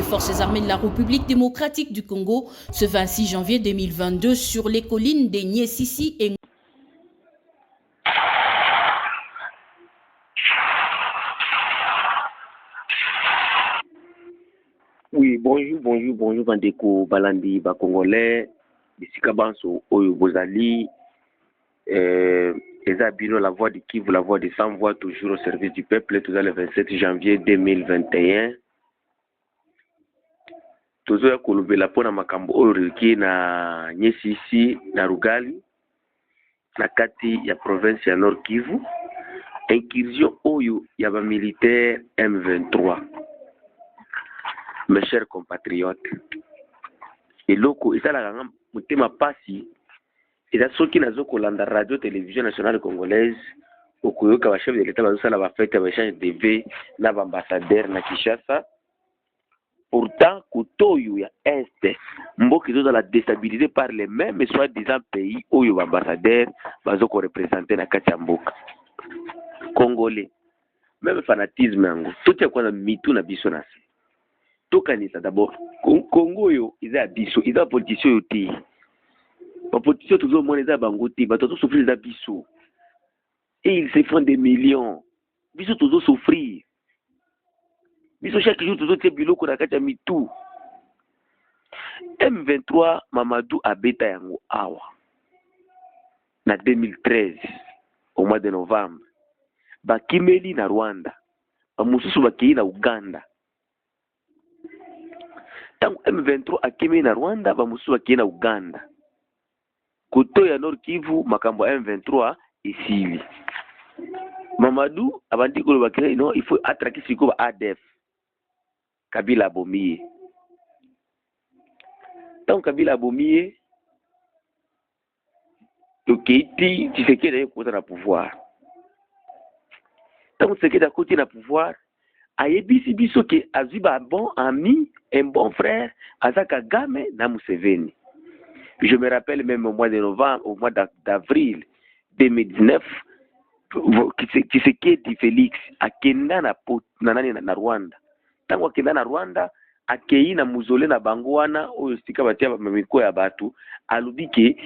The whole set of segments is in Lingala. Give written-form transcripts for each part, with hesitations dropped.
forces armées de la République démocratique du Congo ce 26 janvier 2022 sur les collines de Niesisi et Oui, bonjour, Bandeko, Balandi, Congolais, Bissika Banso, Oyo Bozali, Ezabino, la voix de Kivu, la voix de sans voix, toujours au service du peuple, tout le 27 janvier 2021. Toujours à Kolobela Pona Makambo, Oyo na Niesisi, na Rugali, na kati ya province ya Nord Kivu, incursion Oyo, yaba militaire M23. Mes chers compatriotes, et loko ezala ngam mutema pasi eza soki nazoko landa radio télévision nationale congolaise okoyoka ba chef de l'état bazosala ba fête ba échange de V na ba ambassadeur na Kinshasa. Pourtant kutoyo ya est mboki zozala déstabilisé par les mêmes soi-disant pays oyo ba ambassadeur bazoko représenter na kati ya mboka congolais. Même fanatisme yango totia kwanza mitu na biso na se tokanisa d'abord Congo yo iza biso iza politicien yo te ba politicien toujours mona iza bango te ba toujours souffrir iza biso et ils se font des millions biso toujours souffrir biso chaque jour toujours te biloko na kati ya mitu. M23 Mamadou abeta yango awa na 2013 au mois de novembre bakimeli na Rwanda ba mususu bakei na Uganda. Tangu M23 akimi na Rwanda bamusu bakii na Uganda. Koto ya Nord Kivu makambo ya M23 isili. Mamadou abandi ko bakile non il faut attraquer siko ba ADF. Kabila abomiye. Tangu Kabila abomiye Tshisekedi Tshisekedi kota na pouvoir. Tangu Tshisekedi akoti na pouvoir ayebisi biso ke azuba bon ami, un bon frère, Azaka Game na Museveni. Je me rappelle même au mois de novembre, au mois d'avril 2019, Tshisekedi Félix akenda na Rwanda. Tango akenda na Rwanda, akei na muzole na bangoana oyo sika batia mamiko ya batu, alubike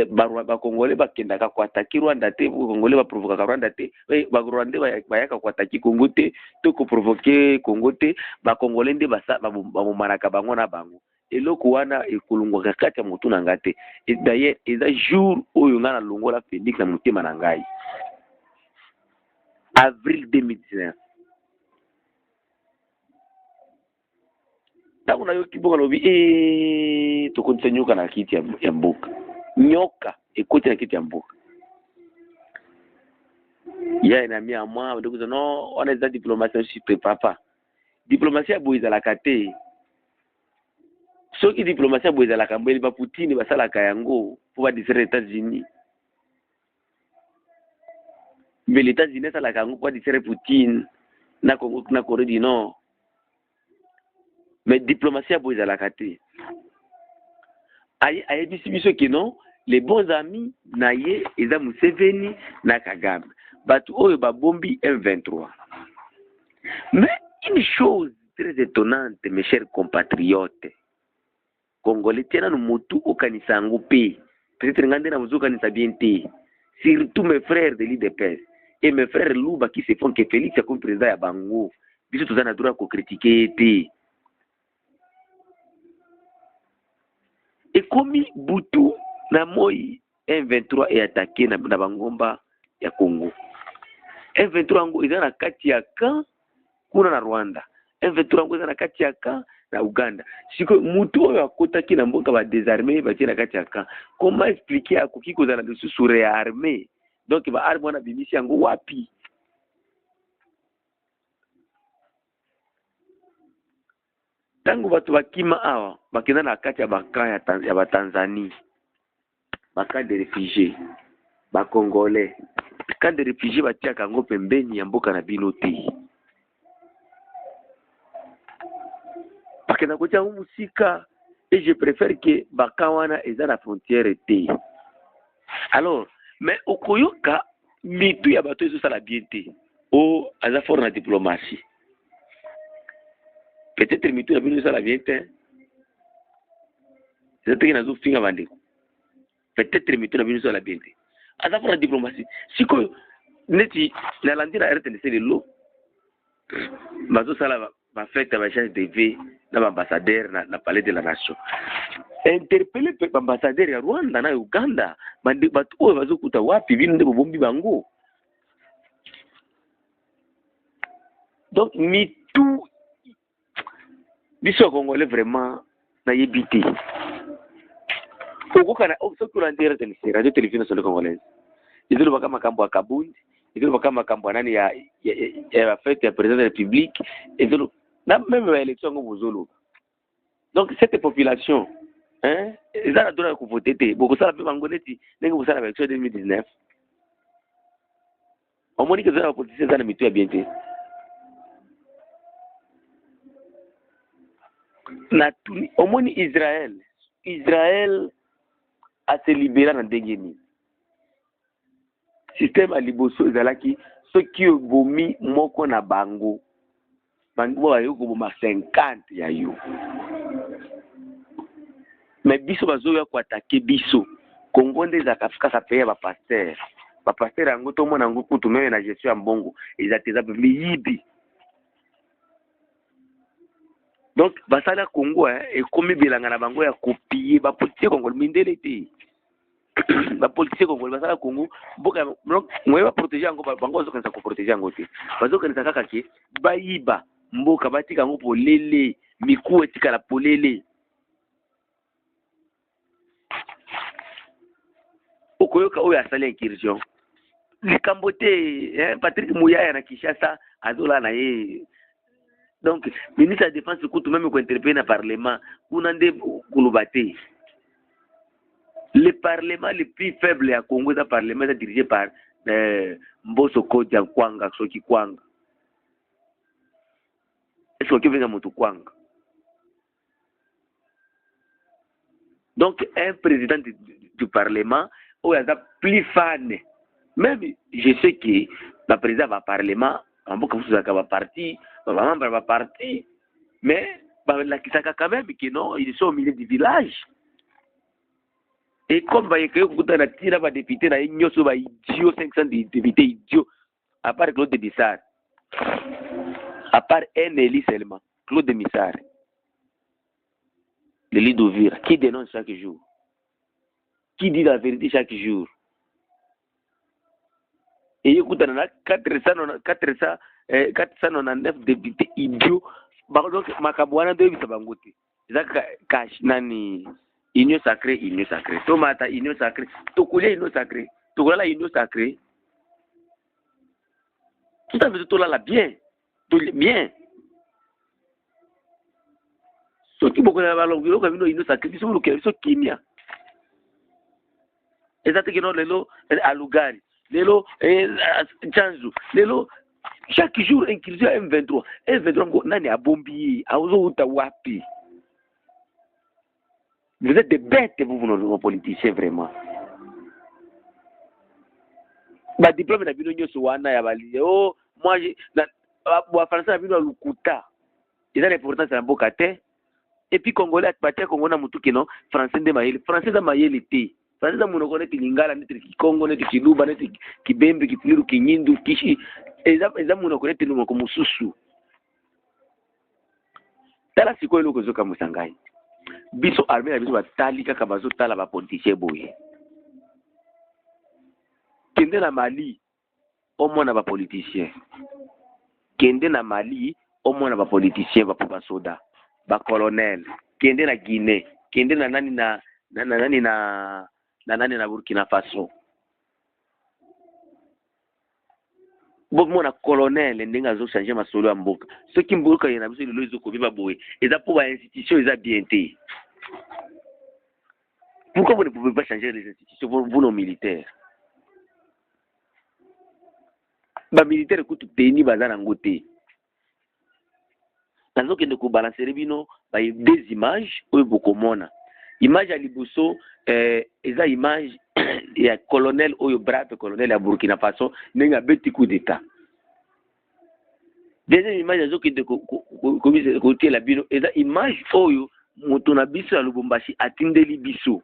ba Congolais bakendaka kwataki Rwanda te, Congolais ba provoka Rwanda te, ba Rwandais bayaka kwataki Congo te, to ko provoquer Congo te, ba Congolais nde ba momaraka bango na bango. Eloko wana ekolongwa kati ya mutu na ngate. Et d'ailleurs, eza jour oyo ngana longola Félix na mutema na ngai. Avril 2019. Tangu na yoki boka lobi tokonisa nyoka na kiti ya mboka. Nyoka ekoti na kiti ya mboka. Ya na mi amwa ndeko no on est dans diplomatie super papa. Diplomatie boiza la kate. Soki diplomatie boiza la kambeli ba Poutine basala ka yango pour ba distraire les États-Unis. Mais les États-Unis sala ka yango pour distraire Poutine na Congo na Corée du Nord. Mais diplomatie boiza la kate. Aye biso ki non, les bons amis naye eza Museveni na Kagame. Batu oyo ba bombi M23. Mais une chose très étonnante, mes chers compatriotes, Congolais tiena no mutu okanisa ngo pe. Peut-être ngande na muzu okanisa bien te. Surtout mes frères de l'IDPS et mes frères Luba qui se font que Félix comme président ya bango. Biso tozana droit ko critiquer te. Et comme Boutou na moi M23 est attaqué na bangomba ya Congo. M23 ngo eza na kati ya kan kuna na Rwanda. M23 ngo eza na kati ya kan na Uganda. Siko mutu oyo akotaki na mboka ba désarmé ba tia na kati ya kan. Comment expliquer akoki ko zana biso sur réarmé? Donc ba arme wana bimisi yango wapi? Tangu batu bakima awa bakenda na kati ya baka ya ba Tanzanie. Baka de réfugiés, ba Congolais. Quand des réfugiés batia kango pembeni ya mboka na bino te. Bakenda kotia musika et je préfère que bakawana eza na frontière te. Alors, mais okoyoka mitu ya bato ezo sala bien te. O aza fort na diplomatie. peut-être mitu na bino ça la bien te c'est que nazo finga bande peut-être mitu na bino ça la bien te asa pour la diplomatie siko neti na landira RTNC lelo bazo sala ba fête ba change de vie na ba ambassadeur na palais de la nation interpeller pe ambassadeur ya Rwanda na Uganda bande batu oyo bazo kuta wapi bino nde bombi bango. Donc mitu biso congolais vraiment na yebité okokana soki olandira radio télévision nationale congolaise izolo baka makambo ya Kabundi izolo baka makambo nani ya fête ya président de la République izolo na même la élection ngo bozolo. Donc cette population hein ils ont droit de voter te beaucoup ça la bango neti ndenge bosala ba élection 2019 au moins que za politiciens za na mitu ya bien te na tuni au moins Israël a se libéré na ndenge ni système a liboso ezalaki soki obomi moko na bango bayo koboma 50 ya yo mais biso bazoya kuatake biso Congo nde ezaka fika sa paye ba pasteur yango to mona ngo kutu meme na gestion ya mbongo ezateza miyibi. Donc basala Congo ekomi bilanga na bango ya copier ba politique congolais mindele te ba politique congolais basala Congo mboka mwe ba protéger yango bango zo kanisa ko protéger yango te bazo kanisa kaka ke bayiba mboka batika ngo polele miku etika la polele okoyoka oyo asali incursion likambo te Patrick Muyaya na Kinshasa azola na ye. Donc ministre de la défense kutu même ko interpeller na parlement kuna nde kulubate. Le parlement le plus faible à Congo est le parlement dirigé par Mboso Kodja Kwanga Soki Kwanga. Est-ce que venga moto Kwanga? Donc un président du parlement où il y a plus fan. Même je sais que le président va parlement en beaucoup de choses va parti, membre va parti, mais la kisaka quand même que non, ils sont au milieu du village. Et comme il y a des députés, il y a 500 députés idiots, à part Claude Missard, à part un élu seulement, Claude Missard, l'élu d'Ovira, qui dénonce chaque jour, qui dit la vérité chaque jour. Et écoute, on a 499 députés idiots, donc Makabouana de Bisabangote, Kash Nani. Union sacrée. Tomata, union sacrée. Tokoulia, union sacrée. Tokola, union sacrée. Tout à fait, tout là, bien. Tout bien. Ce qui beaucoup de la comme union sacrée, c'est ce qui est kimia. Et ça, c'est que non, lelo, à Lugari, lelo, Tchanzu, lelo, chaque jour, inclusion M23. M23, nani a bombier, a ozo utawapi. Vous êtes des bêtes, vous, nos politiciens, vraiment. Bah, diplôme na bino nyoso wana ya bali. Oh, moi, wa français na bino lukuta. Ils ont l'importance na mboka te. Et puis congolais atpatia Congo na mutu kino français de mayele. Français za mayele te. Français za munoko neti lingala neti Congo neti kiluba neti kibembe kifuliru kinyindu kishi. Eza munoko neti lumoko mususu. Tala siko eloko zoka musangai. Biso armée na biso batali kaka bazo tala ba politicien boye. Kende na Mali au moins na ba politicien. Kende na Mali au moins na ba politicien ba soda, ba colonel. Kende na Guinée, kende na nani na Burkina Faso. Bon mon colonel ndenga zo changer masolo ya mboka. Ce qui mboka yana biso lelo zo ko biba boye. Eza pour ba institution eza bien té. Pourquoi vous ne pouvez pas changer les institutions pour nos militaires? Ba militaire kutu teni bazana ngote. Nazo kende ko balancer bino ba des images oyo bokomona. Image ya liboso eza image ya colonel oyo brave colonel ya Burkina Faso nenga beti coup d'état. deuxième image azokende kotiela bino eza image oyo moto na biso ya Lubumbashi atindeli biso.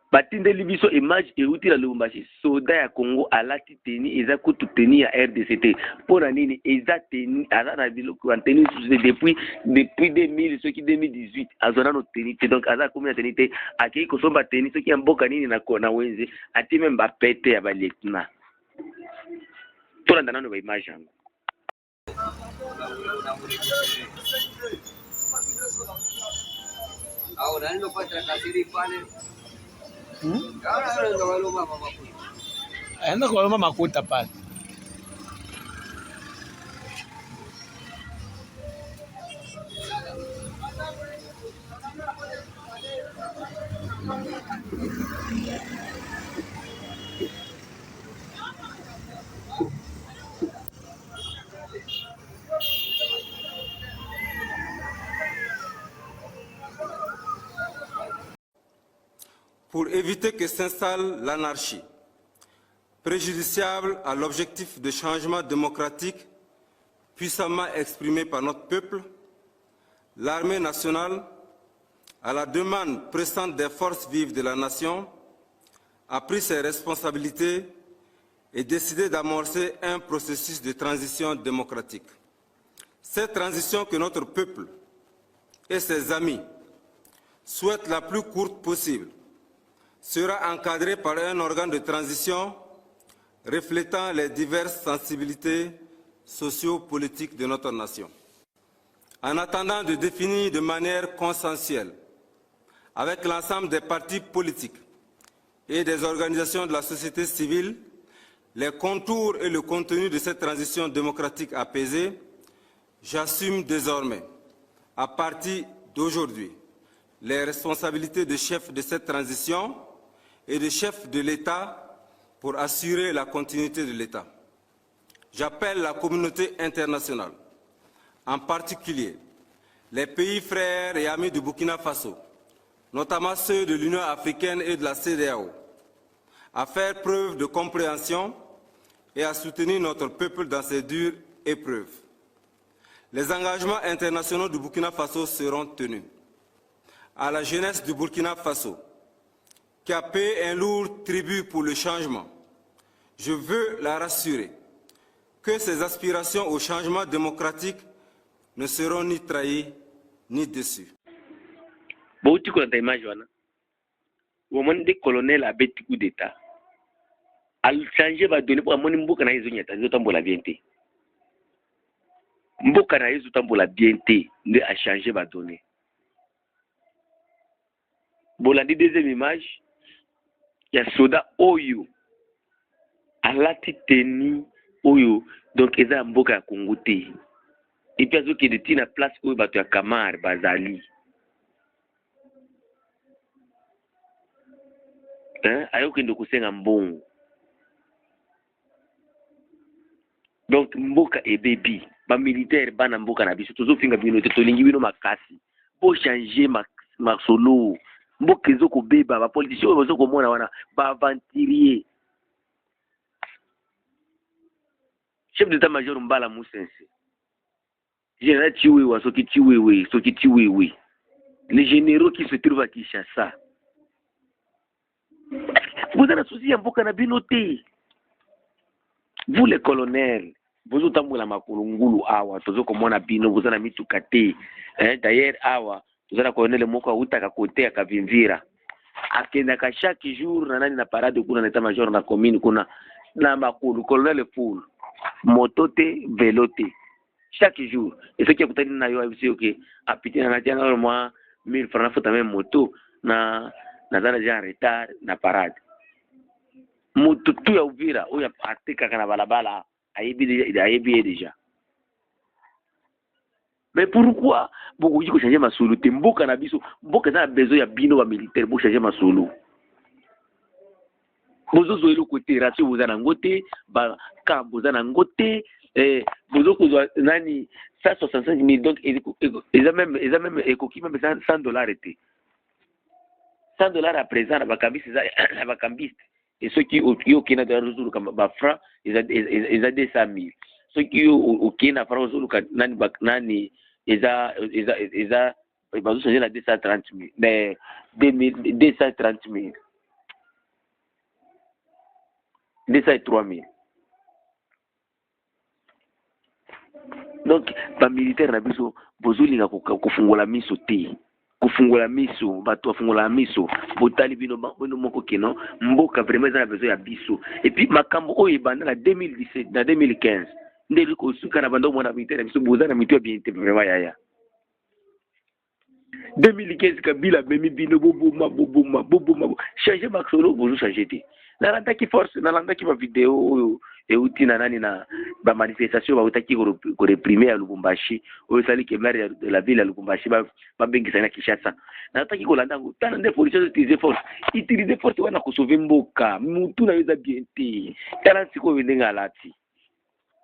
Batindeli biso image euti la Lubumbashi soda ya Congo alati teni eza kutu teni ya RDCT. Pona nini eza teni aza na biloko ya teni depuis 2000 soki 2018 azona no teni te, donc aza komi na teni te akei kosomba teni soki ya mboka nini na wenze ati même ba pete ya ba lieutenant. Tola ndana ba image yango. Au nani ndo patra kasiri pale. Aenda kuloma makuta pale. Pour éviter que s'installe l'anarchie, préjudiciable à l'objectif de changement démocratique puissamment exprimé par notre peuple, l'armée nationale, à la demande pressante des forces vives de la nation, a pris ses responsabilités et décidé d'amorcer un processus de transition démocratique. Cette transition que notre peuple et ses amis souhaitent la plus courte possible sera encadrée par un organe de transition reflétant les diverses sensibilités socio-politiques de notre nation. En attendant de définir de manière consensuelle avec l'ensemble des partis politiques et des organisations de la société civile les contours et le contenu de cette transition démocratique apaisée, j'assume désormais, à partir d'aujourd'hui, les responsabilités de chef de cette transition et de chef de l'État pour assurer la continuité de l'État. J'appelle la communauté internationale, en particulier les pays frères et amis du Burkina Faso, notamment ceux de l'Union africaine et de la CEDEAO, à faire preuve de compréhension et à soutenir notre peuple dans ses dures épreuves. Les engagements internationaux du Burkina Faso seront tenus. À la jeunesse du Burkina Faso, qui a payé un lourd tribut pour le changement, je veux la rassurer que ses aspirations au changement démocratique ne seront ni trahies ni déçues. Bauti ko na image wana. Wamani de colonel abeti coup d'état. Al changer ba donner pour amoni mboka na hizo nyata zo tambola bien te. Mboka na hizo tambola bien te nde a changer ba donner. Bolandi deuxième image ya soda oyo alati teni oyo donc eza mboka ya Congo te. Et puis azoki de tina place oyo bato ya Kamar bazali. Ayoki ndo kusenga mbongo. Donc mboka ebebi ba militaire bana mboka na biso tozo finga bino te tolingi bino makasi. Bo changer masolo. Mboka ezoko beba ba politiciens bazoko mona wana ba aventurier. Chef d'état-major Mbala Musense. Général Chiwewe, soki Chiwewe. Les généraux qui se trouvent à Kinshasa. Vous avez un souci à Mboka na binoté. Vous les colonels, vous avez un makulungulu awa, tozo komona bino, vous avez mitukate. D'ailleurs awa, vous avez un colonel moko utaka kote ya Kavimvira. Akendaka chaque jour na nani na parade kuna na état-major na commune kuna na makulu colonel full. Motote, vélote. Chaque jour. Et ce qui a coûté na yo avisi ok, apiti na tia na moi 1000 francs faut même moto na zana ja retard na parade. Moto tu ya Uvira oya atika kana balabala ayebi déjà. Mais pourquoi beaucoup dit que changer ma solo te mboka na biso mboka na besoin ya bino ba militaire pour changer ma solo. Bozo zo elo côté ratio bozana ngote ba ka bozana ngote bozo ko nani 165 000 donc ils a même écoqué même $100 été $100 à présent ba cambiste et ceux qui au Kenya de résoudre comme ba franc ils a 200,000 ceux qui au Kenya franc résoudre nani ils a bah changer la 230,000 mais 230,000 203,000 donc ba militaire na biso bozulinga kufungula miso te kufungula miso bato afungula miso botali bino moko keno mboka vraiment za besoin ya biso et puis makambo oyo ebanda na 2017 na 2015 ndeli ko suka na bando mona militaire biso boza na mitu ya bien te vraiment yaya 2015 Kabila memi bino boboma changer maxolo bozo changer te nalanda ki force nalanda ki ba vidéo oyo euti na nani na ba manifestation ba utaki ko réprimer à Lubumbashi oyo sali ke maire de la ville à Lubumbashi ba bengisa na Kinshasa nataki ko landa ngo tana nde police utiliser force wana ko sauver mboka mutu na yoza bien te tala siko wendenga lati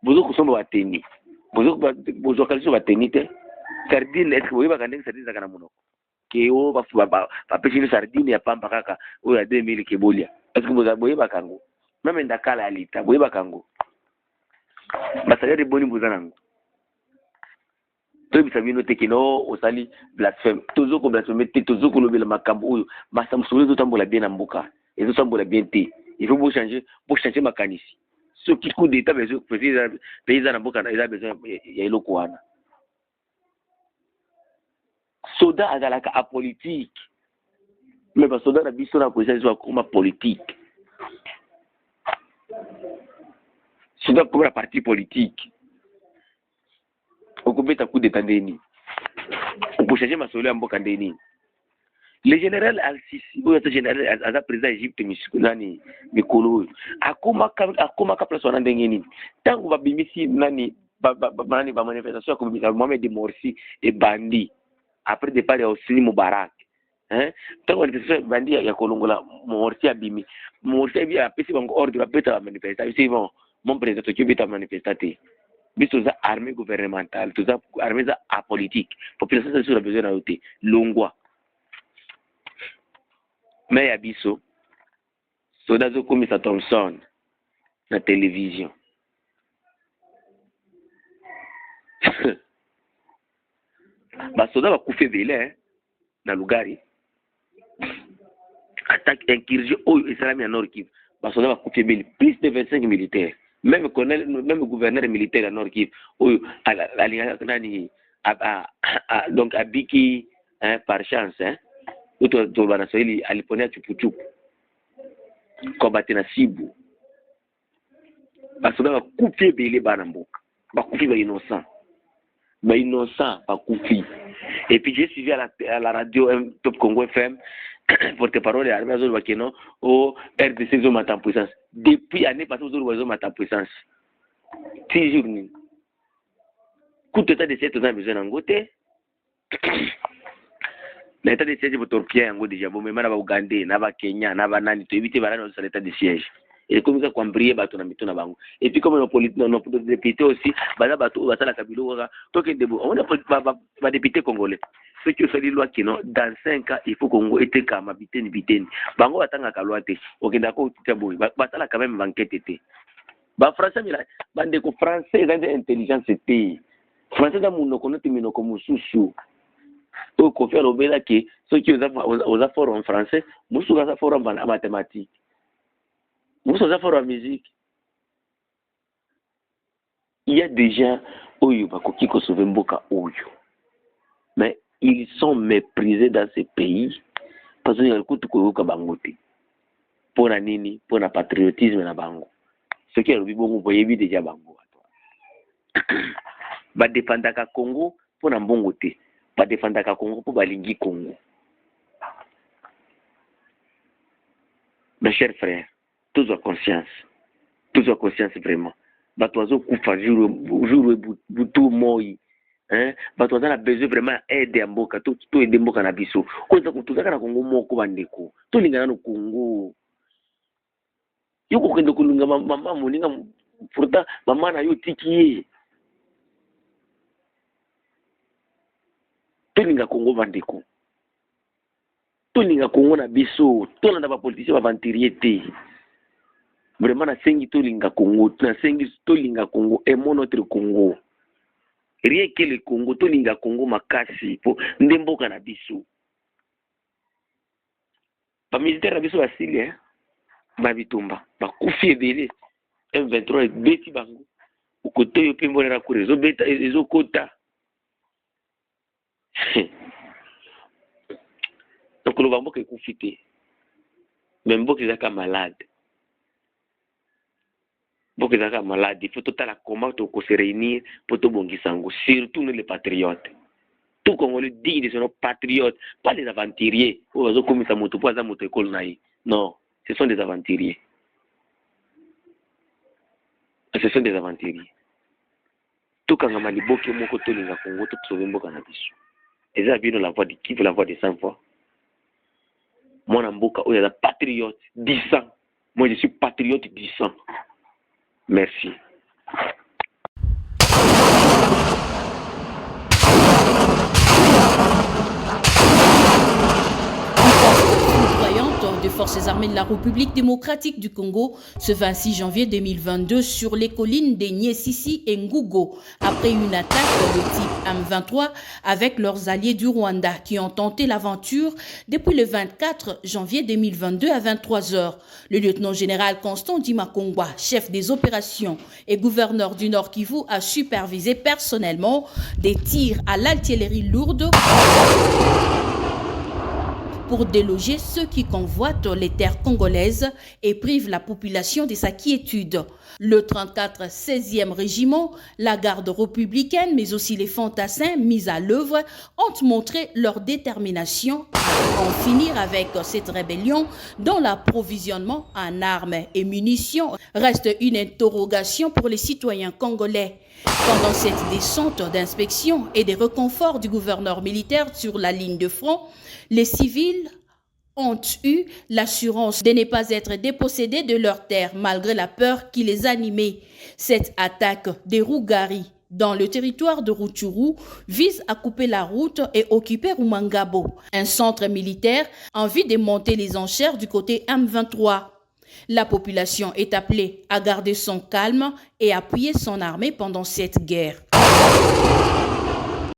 bozo kusomba wateni bozo kaliso wateni te sardine est-ce que vous avez sardine zakana munoko ke o ba pesi sardine ya pamba kaka oyo ya 2000 kebolia est-ce que vous avez bakango même ndakala alita boye bakango basagari boni buzanango to bisabino tekino osali blasphème tozo ko blasphème te tozo ko lobela makambo oyo masamsolo zo tambola bien na mboka ezo tambola bien te il faut changer makanisi ce qui coup d'état besoin paysan na mboka na besoin ya eloko wana soda azalaka apolitique mais ba soda na biso na position zo akoma politique soda comme la partie politique okubeta coup d'état ndeni okuchanger masolo ya mboka ndeni le général Al-Sisi oyo ta général aza président Egypte nani mikolo akoma ka place wana ndenge nini tango babimisi nani ba manifestation ko bimisa Mohamed Morsi et bandi après départ ya Hosni Mubarak tango manifestation bandi ya kolongola Morsi abimi Morsi bi apesi bango ordre beta manifestation c'est bon mon président qui beta manifestation biso za armée gouvernementale tout ça armée za apolitique population ça sur besoin na yote longwa mais ya biso soda zo komisa Thompson na télévision basoda bakufe bele na lugari attaque incursion oyo islami ya Nord Kivu basoda bakufe bele plus de 25 militaires même gouverneur militaire à Nord Kivu oyo nani donc abiki par chance to bana Swahili aliponea chupuchupu kwa batina sibu basoda bakufe bele bana mboka bakufe ba innocent bakufi. Et puis j'ai suivi à la radio Top Congo FM porte-parole à Armée Azul Bakeno au RDC Zone en puissance depuis l'année passée aux Zone en puissance 6 jours coup d'état de cette zone besoin d'angote l'état de siège votre pied en déjà bon même na ba Uganda na ba Kenya na ba nani to éviter bala dans l'état de siège et comme ça qu'on briller bato na mituna bango et puis comme nos députés aussi bala bato basala kabilo to que debo on a pas député congolais ceux qui fait les lois qui non dans 5 ans il faut Congo était comme biteni bango batanga ka loi te okenda ko tutaboy basala quand même enquête te ba français mila bande ko français dans intelligence te français da munoko no timino ko mususu to ko faire obela que ceux qui aux affaires en français musu ga affaires en mathématiques vous savez faire la musique. Il y a des gens qui sauver Mboka Oyo. Mais ils sont méprisés dans ces pays parce qu'il y a le coup de Koyoka Bangote. Pour la nini, pour le patriotisme na bango. Ce qui est le bon, vous voyez déjà bango. Ba défendaka Congo pour na mbongote. Ba défendaka Congo pour balingi Congo. Mes chers frères, tous en conscience vraiment batozo kufa jour butu moi batozo na besoin vraiment aide ya mboka to aide mboka na biso koza kutuzaka na Kongo moko bandeko to lingana no Kongo yoko kende kulunga mama moninga pourtant mama na yo tiki to linga Kongo bandeko to linga Kongo na biso to na ba politicien ba venturier te Vraiment nasengi tolinga Congo, nasengi tolinga Congo et mon notre Congo. Rien que le Congo, tolinga Congo makasi po ndemboka na biso. Ba militaire na biso basili hein. Ba bitumba, ba kufi ebele. M23 beti bango. Ukoto yo pembo na ko rezo beta ezo kota. Donc le bambo ke kufite. Même beaucoup zaka malade. Beaucoup zaka malade, il faut total comment to se réunir pour to bongisango, surtout nous les patriotes. Tout Congolais digne de son patriotes, pas les aventuriers. Oh, azo comme ça moto pas za moto école naï. Non, ce sont des aventuriers. Ce sont des aventuriers. Tout quand on a liboke moko to linga Congo to sauver mboka na biso. Et ça vient la voix de qui veut la voix des sans voix. Moi namboka oya la patriote 10 ans. Moi je suis patriote 10 ans. Merci. Des forces armées de la République démocratique du Congo ce 26 janvier 2022 sur les collines des Nyesisi et Ngougo après une attaque de type M23 avec leurs alliés du Rwanda qui ont tenté l'aventure depuis le 24 janvier 2022 à 23h. Le lieutenant-général Constant Dimakongwa, chef des opérations et gouverneur du Nord Kivu, a supervisé personnellement des tirs à l'artillerie lourde pour déloger ceux qui convoitent les terres congolaises et privent la population de sa quiétude. Le 34 16e régiment, la garde républicaine, mais aussi les fantassins mis à l'œuvre ont montré leur détermination à en finir avec cette rébellion dont l'approvisionnement en armes et munitions reste une interrogation pour les citoyens congolais. Pendant cette descente d'inspection et des reconforts du gouverneur militaire sur la ligne de front, les civils ont eu l'assurance de ne pas être dépossédés de leurs terres malgré la peur qui les animait. Cette attaque des Rougari dans le territoire de Rutshuru vise à couper la route et occuper Rumangabo, un centre militaire en vue de monter les enchères du côté M23. La population est appelée à garder son calme et appuyer son armée pendant cette guerre.